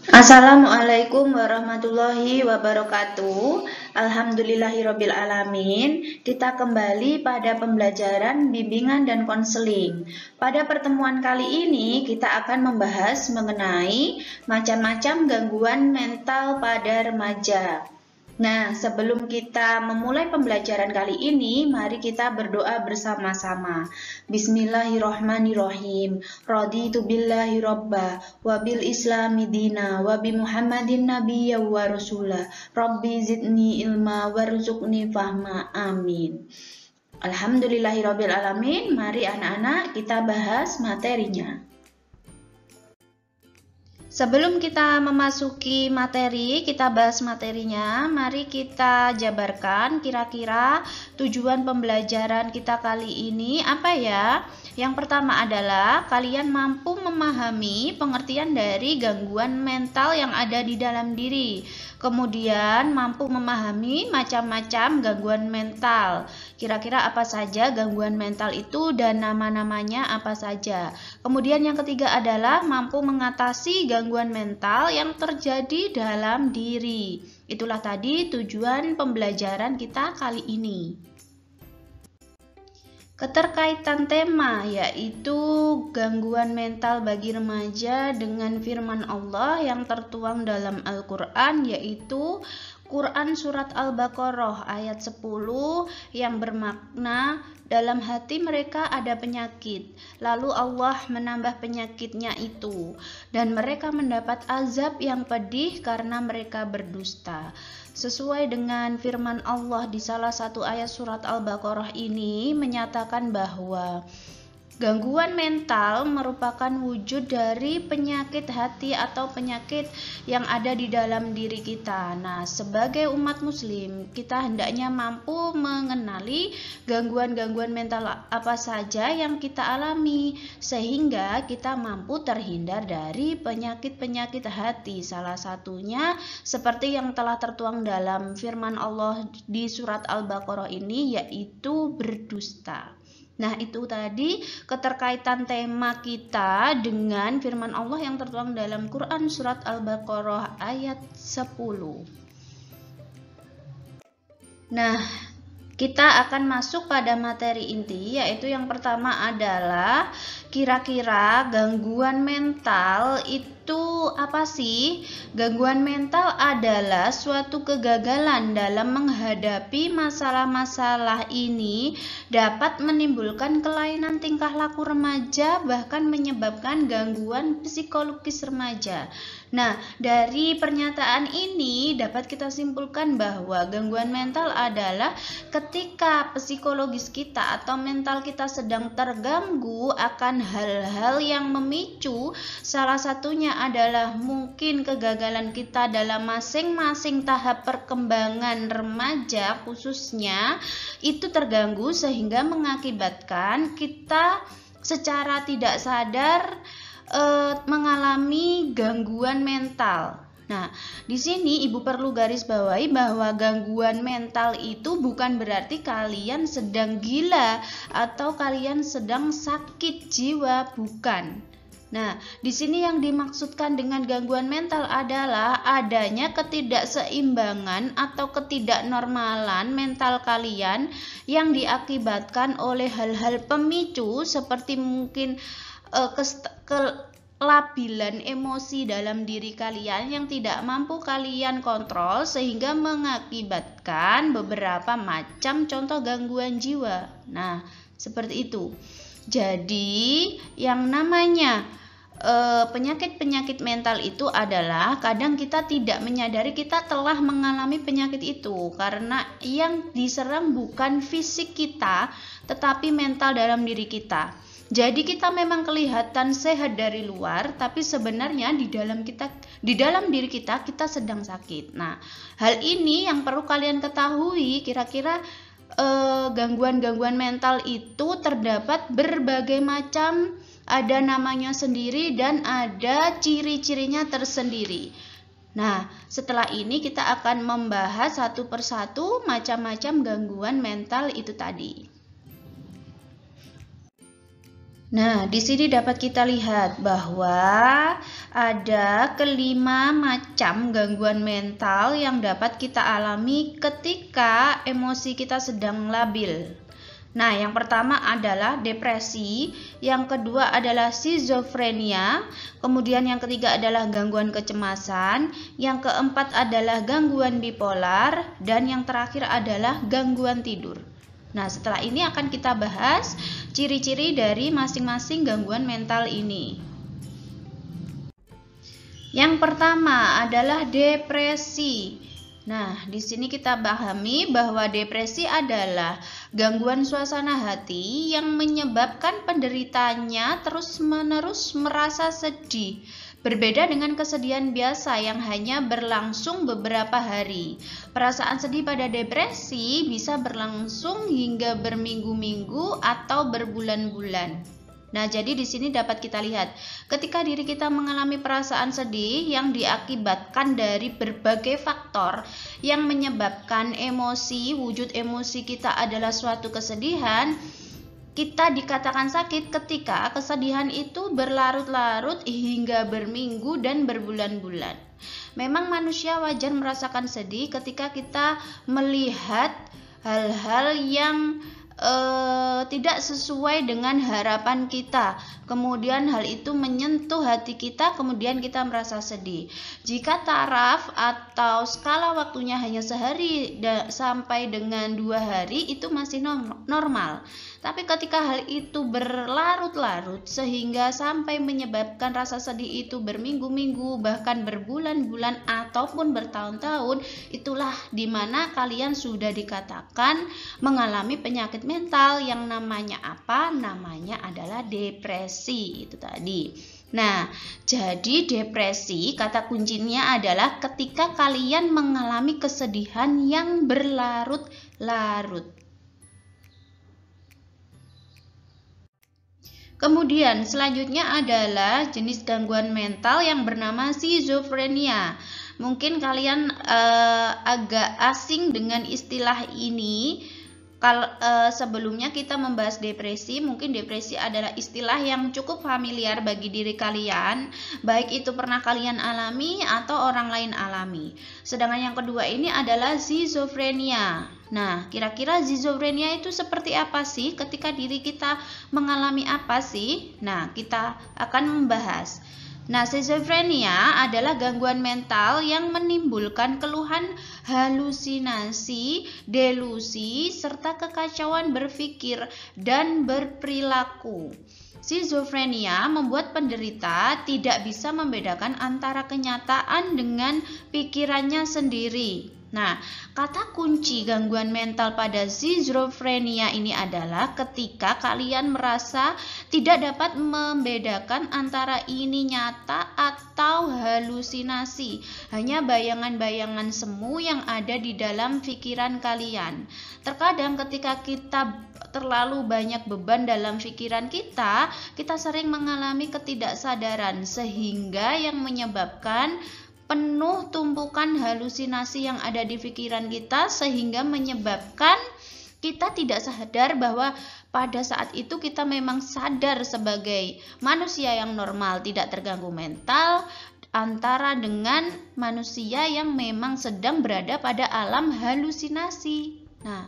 Assalamualaikum warahmatullahi wabarakatuh. Alhamdulillahirabbil alamin. Kita kembali pada pembelajaran bimbingan dan konseling. Pada pertemuan kali ini kita akan membahas mengenai macam-macam gangguan mental pada remaja. Nah, sebelum kita memulai pembelajaran kali ini, mari kita berdoa bersama-sama. Bismillahirrahmanirrahim. Raditu billahi robba, wabil islami dina, wabi muhammadin nabiyya wa rasulah. Rabbi zidni ilma warzuqni fahma. Amin. Alhamdulillahirabbil alamin. Mari anak-anak kita bahas materinya. Sebelum kita memasuki materi, kita bahas materinya, mari kita jabarkan kira-kira tujuan pembelajaran kita kali ini apa ya? Yang pertama adalah kalian mampu memahami pengertian dari gangguan mental yang ada di dalam diri. Kemudian mampu memahami macam-macam gangguan mental. Kira-kira apa saja gangguan mental itu dan nama-namanya apa saja. Kemudian yang ketiga adalah mampu mengatasi gangguan mental yang terjadi dalam diri. Itulah tadi tujuan pembelajaran kita kali ini. Keterkaitan tema yaitu gangguan mental bagi remaja dengan firman Allah yang tertuang dalam Al-Quran, yaitu Quran Surat Al-Baqarah ayat 10 yang bermakna dalam hati mereka ada penyakit, lalu Allah menambah penyakitnya itu, dan mereka mendapat azab yang pedih karena mereka berdusta. Sesuai dengan firman Allah di salah satu ayat surat Al-Baqarah ini menyatakan bahwa gangguan mental merupakan wujud dari penyakit hati atau penyakit yang ada di dalam diri kita. Nah, sebagai umat muslim, kita hendaknya mampu mengenali gangguan-gangguan mental apa saja yang kita alami, sehingga kita mampu terhindar dari penyakit-penyakit hati. Salah satunya seperti yang telah tertuang dalam firman Allah di surat Al-Baqarah ini, yaitu berdusta. Nah, itu tadi keterkaitan tema kita dengan firman Allah yang tertuang dalam Quran Surat Al-Baqarah ayat 10. Nah, kita akan masuk pada materi inti, yaitu yang pertama adalah kira-kira gangguan mental itu apa sih? Gangguan mental adalah suatu kegagalan dalam menghadapi masalah-masalah ini, dapat menimbulkan kelainan tingkah laku remaja, bahkan menyebabkan gangguan psikologis remaja. Nah, dari pernyataan ini dapat kita simpulkan bahwa gangguan mental adalah ketika psikologis kita atau mental kita sedang terganggu akan hal-hal yang memicu. Salah satunya adalah mungkin kegagalan kita dalam masing-masing tahap perkembangan remaja khususnya itu terganggu, sehingga mengakibatkan kita secara tidak sadar mengalami gangguan mental. Nah, di sini Ibu perlu garis bawahi bahwa gangguan mental itu bukan berarti kalian sedang gila atau kalian sedang sakit jiwa, bukan. Nah, di sini yang dimaksudkan dengan gangguan mental adalah adanya ketidakseimbangan atau ketidaknormalan mental kalian yang diakibatkan oleh hal-hal pemicu seperti mungkin kelabilan emosi dalam diri kalian yang tidak mampu kalian kontrol, sehingga mengakibatkan beberapa macam contoh gangguan jiwa. Nah, seperti itu. Jadi, yang namanya penyakit-penyakit mental itu adalah kadang kita tidak menyadari kita telah mengalami penyakit itu, karena yang diserang bukan fisik kita, tetapi mental dalam diri kita. Jadi kita memang kelihatan sehat dari luar, tapi sebenarnya di dalam diri kita sedang sakit. Nah, hal ini yang perlu kalian ketahui. Kira-kira gangguan-gangguan mental itu terdapat berbagai macam, ada namanya sendiri dan ada ciri-cirinya tersendiri. Nah, setelah ini kita akan membahas satu persatu macam-macam gangguan mental itu tadi. Nah, di sini dapat kita lihat bahwa ada kelima macam gangguan mental yang dapat kita alami ketika emosi kita sedang labil. Nah, yang pertama adalah depresi, yang kedua adalah skizofrenia, kemudian yang ketiga adalah gangguan kecemasan, yang keempat adalah gangguan bipolar, dan yang terakhir adalah gangguan tidur. Nah, setelah ini akan kita bahas ciri-ciri dari masing-masing gangguan mental ini. Yang pertama adalah depresi. Nah, di sini kita pahami bahwa depresi adalah gangguan suasana hati yang menyebabkan penderitanya terus-menerus merasa sedih. Berbeda dengan kesedihan biasa yang hanya berlangsung beberapa hari. Perasaan sedih pada depresi bisa berlangsung hingga berminggu-minggu atau berbulan-bulan. Nah, jadi di sini dapat kita lihat ketika diri kita mengalami perasaan sedih yang diakibatkan dari berbagai faktor yang menyebabkan emosi, wujud emosi kita adalah suatu kesedihan. Kita dikatakan sakit ketika kesedihan itu berlarut-larut hingga berminggu dan berbulan-bulan. Memang manusia wajar merasakan sedih ketika kita melihat hal-hal yang tidak sesuai dengan harapan kita. Kemudian hal itu menyentuh hati kita, kemudian kita merasa sedih. Jika taraf atau skala waktunya hanya sehari sampai dengan 2 hari, itu masih normal. Tapi ketika hal itu berlarut-larut sehingga sampai menyebabkan rasa sedih itu berminggu-minggu, bahkan berbulan-bulan ataupun bertahun-tahun, itulah dimana kalian sudah dikatakan mengalami penyakit mental yang namanya apa? Namanya adalah depresi itu tadi. Nah, jadi depresi kata kuncinya adalah ketika kalian mengalami kesedihan yang berlarut-larut. Kemudian selanjutnya adalah jenis gangguan mental yang bernama skizofrenia. Mungkin kalian agak asing dengan istilah ini. Kalau sebelumnya kita membahas depresi, mungkin depresi adalah istilah yang cukup familiar bagi diri kalian, baik itu pernah kalian alami atau orang lain alami. Sedangkan yang kedua ini adalah skizofrenia. Nah, kira-kira skizofrenia itu seperti apa sih? Ketika diri kita mengalami apa sih? Nah, kita akan membahas. Nah, skizofrenia adalah gangguan mental yang menimbulkan keluhan halusinasi, delusi, serta kekacauan berpikir dan berperilaku. Skizofrenia membuat penderita tidak bisa membedakan antara kenyataan dengan pikirannya sendiri. Nah, kata kunci gangguan mental pada skizofrenia ini adalah ketika kalian merasa tidak dapat membedakan antara ini nyata atau halusinasi, hanya bayangan-bayangan semu yang ada di dalam pikiran kalian. Terkadang ketika kita terlalu banyak beban dalam pikiran kita sering mengalami ketidaksadaran sehingga yang menyebabkan penuh tumpukan halusinasi yang ada di pikiran kita sehingga menyebabkan kita tidak sadar bahwa pada saat itu kita memang sadar sebagai manusia yang normal, tidak terganggu mental, antara dengan manusia yang memang sedang berada pada alam halusinasi. Nah,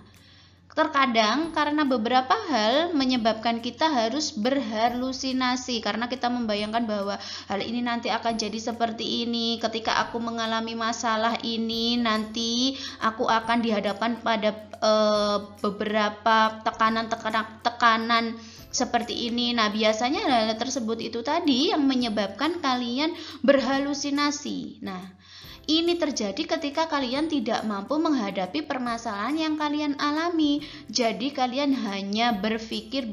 terkadang karena beberapa hal menyebabkan kita harus berhalusinasi karena kita membayangkan bahwa hal ini nanti akan jadi seperti ini, ketika aku mengalami masalah ini nanti aku akan dihadapkan pada beberapa tekanan seperti ini. Nah, biasanya hal tersebut itu tadi yang menyebabkan kalian berhalusinasi. Nah, ini terjadi ketika kalian tidak mampu menghadapi permasalahan yang kalian alami. Jadi kalian hanya berpikir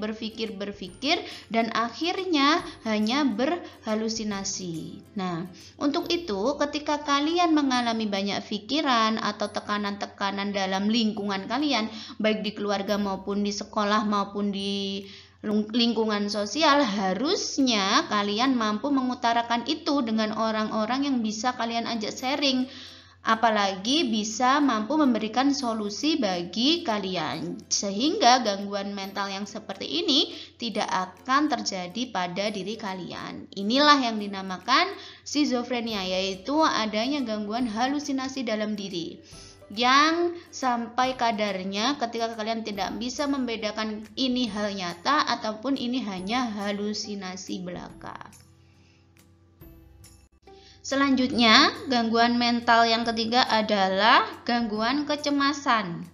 dan akhirnya hanya berhalusinasi. Nah, untuk itu ketika kalian mengalami banyak pikiran atau tekanan-tekanan dalam lingkungan kalian, baik di keluarga maupun di sekolah maupun di lingkungan sosial, harusnya kalian mampu mengutarakan itu dengan orang-orang yang bisa kalian ajak sharing apalagi bisa mampu memberikan solusi bagi kalian, sehingga gangguan mental yang seperti ini tidak akan terjadi pada diri kalian. Inilah yang dinamakan skizofrenia, yaitu adanya gangguan halusinasi dalam diri yang sampai kadarnya ketika kalian tidak bisa membedakan ini hal nyata ataupun ini hanya halusinasi belaka. Selanjutnya, gangguan mental yang ketiga adalah gangguan kecemasan.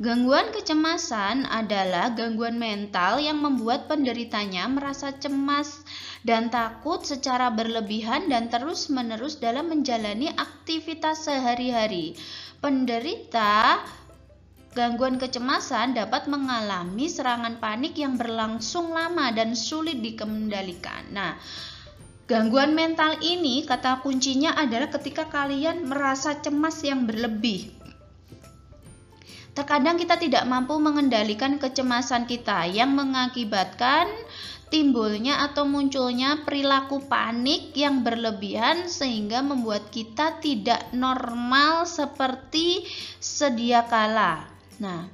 Gangguan kecemasan adalah gangguan mental yang membuat penderitanya merasa cemas dan takut secara berlebihan dan terus-menerus dalam menjalani aktivitas sehari-hari. Penderita gangguan kecemasan dapat mengalami serangan panik yang berlangsung lama dan sulit dikendalikan. Nah, gangguan mental ini kata kuncinya adalah ketika kalian merasa cemas yang berlebih. Terkadang kita tidak mampu mengendalikan kecemasan kita yang mengakibatkan timbulnya atau munculnya perilaku panik yang berlebihan sehingga membuat kita tidak normal seperti sedia kala. Nah,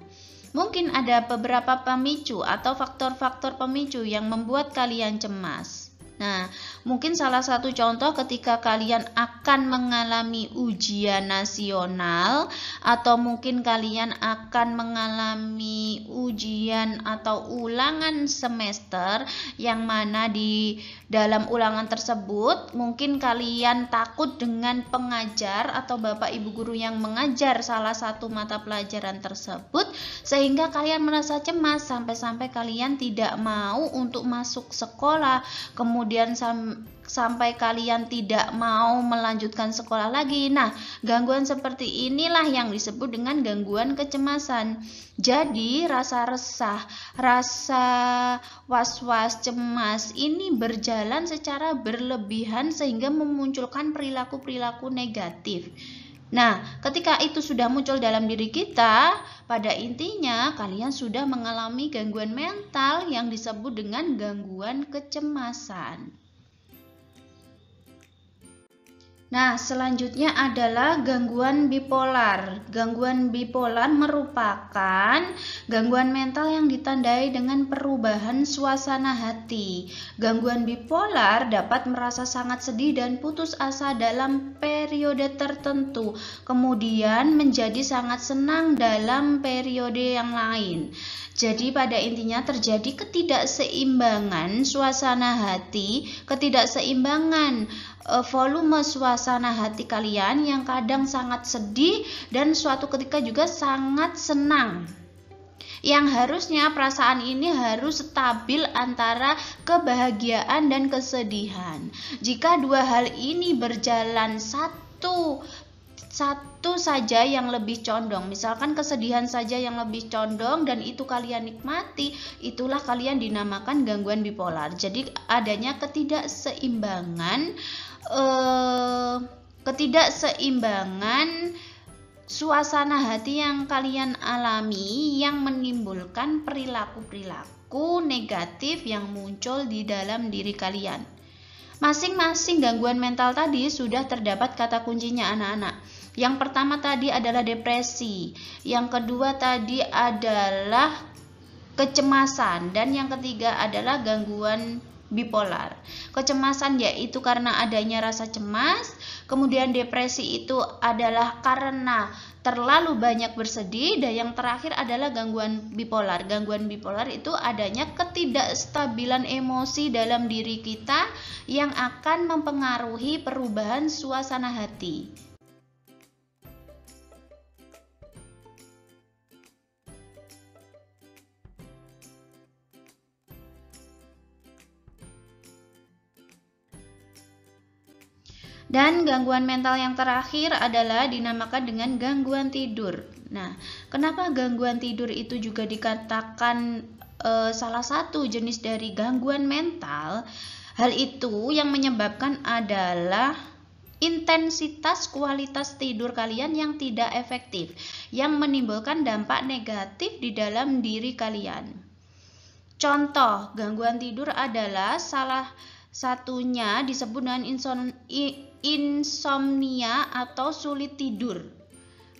mungkin ada beberapa pemicu atau faktor-faktor pemicu yang membuat kalian cemas. Nah, mungkin salah satu contoh ketika kalian akan mengalami ujian nasional atau mungkin kalian akan mengalami ujian atau ulangan semester yang mana di dalam ulangan tersebut mungkin kalian takut dengan pengajar atau bapak ibu guru yang mengajar salah satu mata pelajaran tersebut sehingga kalian merasa cemas sampai-sampai kalian tidak mau untuk masuk sekolah, kemudian sampai kalian tidak mau melanjutkan sekolah lagi. Nah, gangguan seperti inilah yang disebut dengan gangguan kecemasan. Jadi, rasa resah, rasa was-was, cemas ini berjalan secara berlebihan sehingga memunculkan perilaku-perilaku negatif. Nah, ketika itu sudah muncul dalam diri kita, pada intinya kalian sudah mengalami gangguan mental yang disebut dengan gangguan kecemasan. Nah, selanjutnya adalah gangguan bipolar. Gangguan bipolar merupakan gangguan mental yang ditandai dengan perubahan suasana hati. Gangguan bipolar dapat merasa sangat sedih dan putus asa dalam periode tertentu, kemudian menjadi sangat senang dalam periode yang lain. Jadi pada intinya terjadi ketidakseimbangan suasana hati, ketidakseimbangan volume suasana hati kalian yang kadang sangat sedih dan suatu ketika juga sangat senang. Yang harusnya perasaan ini harus stabil antara kebahagiaan dan kesedihan. Jika dua hal ini berjalan satu saja yang lebih condong, misalkan kesedihan saja yang lebih condong dan itu kalian nikmati, itulah kalian dinamakan gangguan bipolar. Jadi adanya ketidakseimbangan suasana hati yang kalian alami yang menimbulkan perilaku-perilaku negatif yang muncul di dalam diri kalian. Masing-masing gangguan mental tadi sudah terdapat kata kuncinya anak-anak. Yang pertama tadi adalah depresi, yang kedua tadi adalah kecemasan, dan yang ketiga adalah gangguan bipolar. Kecemasan yaitu karena adanya rasa cemas, kemudian depresi itu adalah karena terlalu banyak bersedih, dan yang terakhir adalah gangguan bipolar. Gangguan bipolar itu adanya ketidakstabilan emosi dalam diri kita yang akan mempengaruhi perubahan suasana hati. Dan gangguan mental yang terakhir adalah dinamakan dengan gangguan tidur. Nah, kenapa gangguan tidur itu juga dikatakan salah satu jenis dari gangguan mental? Hal itu yang menyebabkan adalah intensitas kualitas tidur kalian yang tidak efektif, yang menimbulkan dampak negatif di dalam diri kalian. Contoh gangguan tidur adalah satunya disebut dengan insomnia atau sulit tidur.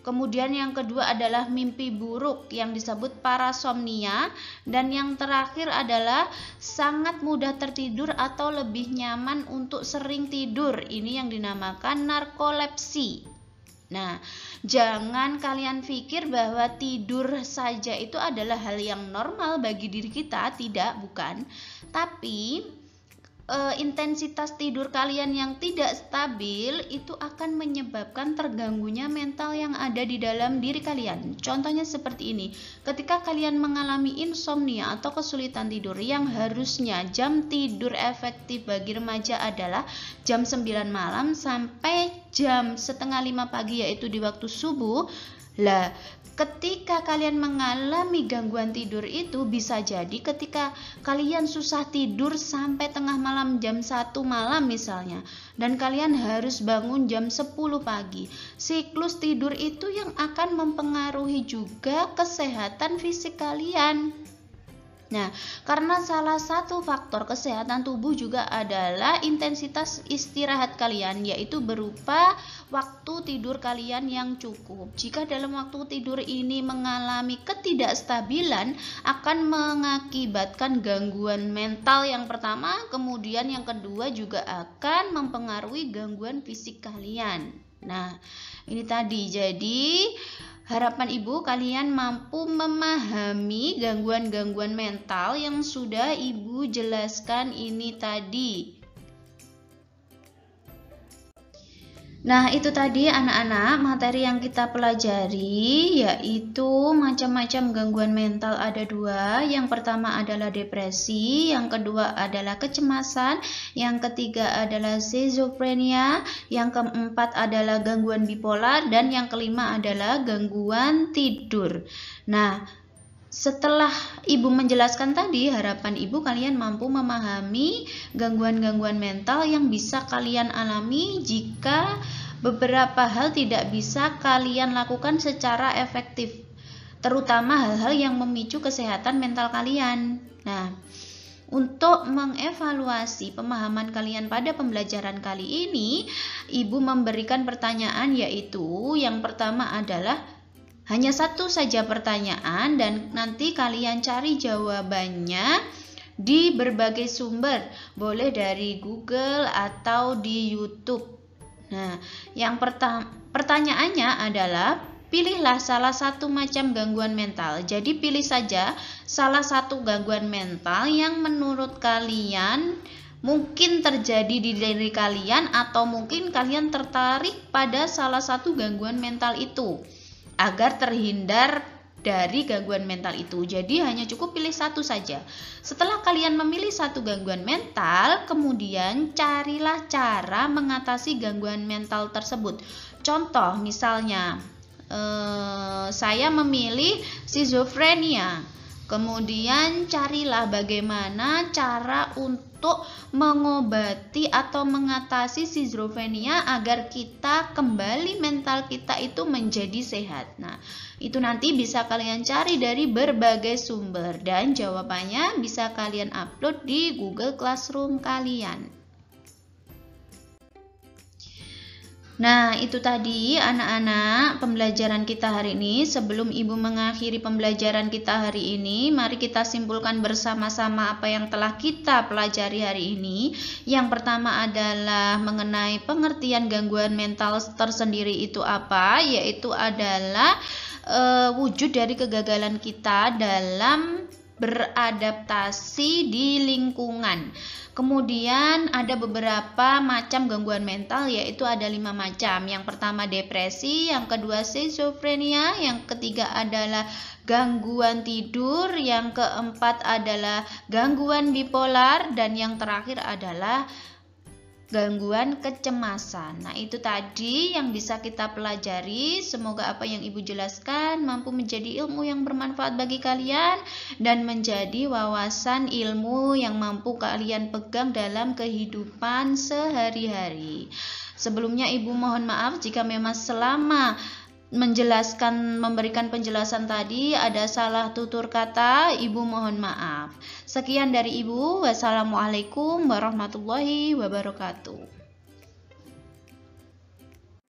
Kemudian yang kedua adalah mimpi buruk yang disebut parasomnia, dan yang terakhir adalah sangat mudah tertidur atau lebih nyaman untuk sering tidur. Ini yang dinamakan narkolepsi. Nah, jangan kalian pikir bahwa tidur saja itu adalah hal yang normal bagi diri kita, tidak, bukan. Tapi intensitas tidur kalian yang tidak stabil itu akan menyebabkan terganggunya mental yang ada di dalam diri kalian. Contohnya seperti ini, ketika kalian mengalami insomnia atau kesulitan tidur yang harusnya jam tidur efektif bagi remaja adalah jam 9 malam sampai jam 4:30 pagi, yaitu di waktu subuh. Lah, ketika kalian mengalami gangguan tidur itu bisa jadi ketika kalian susah tidur sampai tengah malam jam 1 malam misalnya, dan kalian harus bangun jam 10 pagi. Siklus tidur itu yang akan mempengaruhi juga kesehatan fisik kalian. Nah, karena salah satu faktor kesehatan tubuh juga adalah intensitas istirahat kalian, yaitu berupa waktu tidur kalian yang cukup. Jika dalam waktu tidur ini mengalami ketidakstabilan, akan mengakibatkan gangguan mental yang pertama, kemudian yang kedua juga akan mempengaruhi gangguan fisik kalian. Nah, ini tadi. Jadi harapan Ibu kalian mampu memahami gangguan-gangguan mental yang sudah Ibu jelaskan ini tadi. Nah, itu tadi anak-anak materi yang kita pelajari, yaitu macam-macam gangguan mental ada 2. Yang pertama adalah depresi, yang kedua adalah kecemasan, yang ketiga adalah schizophrenia, yang keempat adalah gangguan bipolar, dan yang kelima adalah gangguan tidur. Nah, setelah Ibu menjelaskan tadi, harapan Ibu kalian mampu memahami gangguan-gangguan mental yang bisa kalian alami jika beberapa hal tidak bisa kalian lakukan secara efektif, terutama hal-hal yang memicu kesehatan mental kalian. Nah, untuk mengevaluasi pemahaman kalian pada pembelajaran kali ini, Ibu memberikan pertanyaan, yaitu yang pertama adalah hanya satu saja pertanyaan, dan nanti kalian cari jawabannya di berbagai sumber, boleh dari Google atau di YouTube. Nah, yang pertanyaannya adalah pilihlah salah satu macam gangguan mental. Jadi pilih saja salah satu gangguan mental yang menurut kalian mungkin terjadi di diri kalian, atau mungkin kalian tertarik pada salah satu gangguan mental itu agar terhindar dari gangguan mental itu. Jadi hanya cukup pilih satu saja. Setelah kalian memilih satu gangguan mental, kemudian carilah cara mengatasi gangguan mental tersebut. Contoh misalnya, saya memilih schizophrenia. Kemudian carilah bagaimana cara untuk mengobati atau mengatasi schizophrenia agar kita kembali mental kita itu menjadi sehat. Nah, itu nanti bisa kalian cari dari berbagai sumber, dan jawabannya bisa kalian upload di Google Classroom kalian. Nah, itu tadi anak-anak pembelajaran kita hari ini. Sebelum Ibu mengakhiri pembelajaran kita hari ini, mari kita simpulkan bersama-sama apa yang telah kita pelajari hari ini. Yang pertama adalah mengenai pengertian gangguan mental tersendiri itu apa, yaitu adalah wujud dari kegagalan kita dalam beradaptasi di lingkungan. Kemudian ada beberapa macam gangguan mental, yaitu ada 5 macam. Yang pertama depresi, yang kedua schizophrenia, yang ketiga adalah gangguan tidur, yang keempat adalah gangguan bipolar, dan yang terakhir adalah gangguan kecemasan. Nah, itu tadi yang bisa kita pelajari. Semoga apa yang Ibu jelaskan mampu menjadi ilmu yang bermanfaat bagi kalian dan menjadi wawasan ilmu yang mampu kalian pegang dalam kehidupan sehari-hari. Sebelumnya Ibu mohon maaf jika memang selama memberikan penjelasan tadi ada salah tutur kata, Ibu mohon maaf. Sekian dari Ibu. Wassalamualaikum warahmatullahi wabarakatuh.